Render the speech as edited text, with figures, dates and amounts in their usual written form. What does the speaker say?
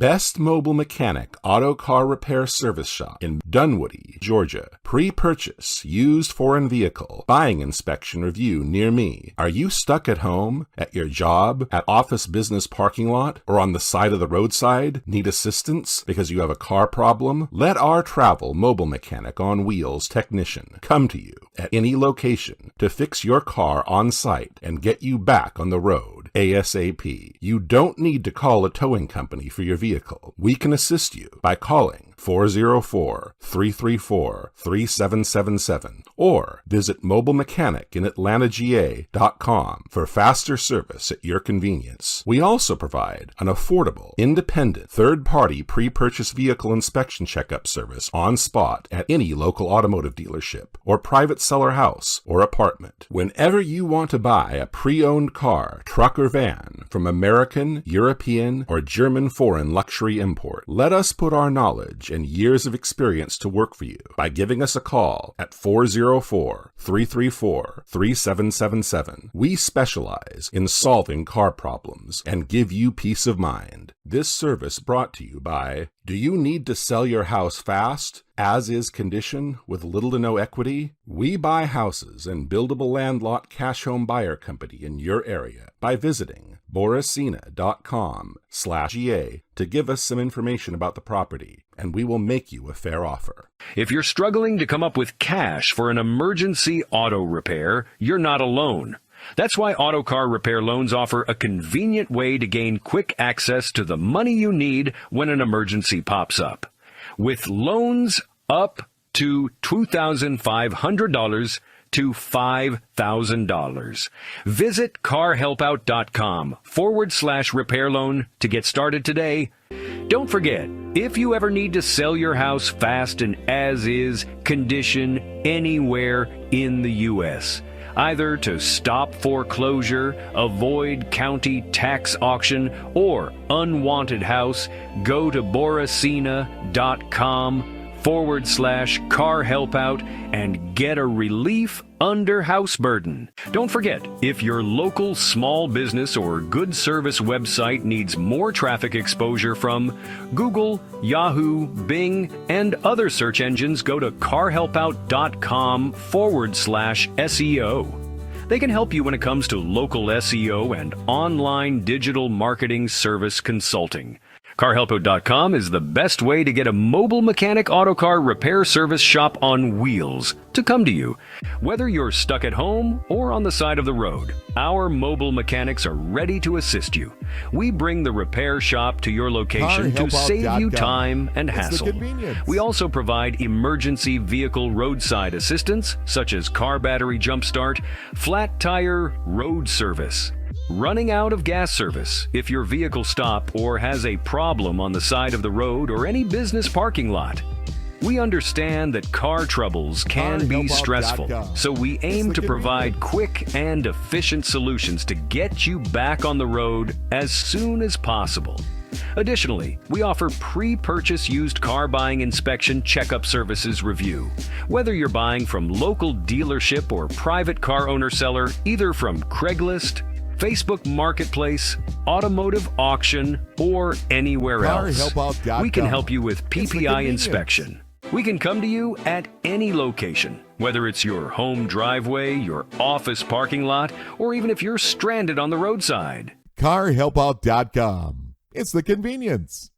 best mobile mechanic auto car repair service shop in Dunwoody, Georgia. Pre-purchase, used foreign vehicle, buying inspection review near me. Are you stuck at home, at your job, at office business parking lot, or on the side of the roadside? Need assistance because you have a car problem? Let our travel mobile mechanic on wheels technician come to you at any location to fix your car on site and get you back on the road ASAP. You don't need to call a towing company for your vehicle. We can assist you by calling 404-334-3777 or visit mobilemechanicinatlantaga.com for faster service at your convenience. We also provide an affordable, independent, third-party pre-purchase vehicle inspection checkup service on spot at any local automotive dealership or private seller house or apartment. Whenever you want to buy a pre-owned car, truck, or van from American, European, or German foreign luxury import, let us put our knowledge and years of experience to work for you by giving us a call at 404-334-3777. We specialize in solving car problems and give you peace of mind. This service brought to you by, do you need to sell your house fast, as is condition, with little to no equity? We buy houses and buildable land lot cash home buyer company in your area by visiting boracina.com/GA to give us some information about the property, and we will make you a fair offer. If you're struggling to come up with cash for an emergency auto repair, you're not alone. That's why Auto Car Repair Loans offer a convenient way to gain quick access to the money you need when an emergency pops up. With loans up to $2,500 to $5,000. Visit carhelpout.com/repair loan to get started today. Don't forget, if you ever need to sell your house fast and as-is condition anywhere in the U.S., either to stop foreclosure, avoid county tax auction, or unwanted house, go to boracina.com/car helpout and get a relief under house burden. Don't forget, if your local small business or good service website needs more traffic exposure from Google, Yahoo, Bing, and other search engines, go to carhelpout.com/SEO. They can help you when it comes to local SEO and online digital marketing service consulting. CarHelpout.com is the best way to get a mobile mechanic auto car repair service shop on wheels to come to you. Whether you're stuck at home or on the side of the road, our mobile mechanics are ready to assist you. We bring the repair shop to your location to save you time and hassle. We also provide emergency vehicle roadside assistance, such as car battery jump start, flat tire road service, running out of gas service if your vehicle stops or has a problem on the side of the road or any business parking lot. We understand that car troubles can be stressful, so we aim to provide quick and efficient solutions to get you back on the road as soon as possible. Additionally, we offer pre-purchase used car buying inspection checkup services review. Whether you're buying from local dealership or private car owner seller, either from Craigslist, Facebook Marketplace, automotive auction, or anywhere else, we can help you with PPI inspection. We can come to you at any location, whether it's your home driveway, your office parking lot, or even if you're stranded on the roadside. CarHelpout.com. It's the convenience.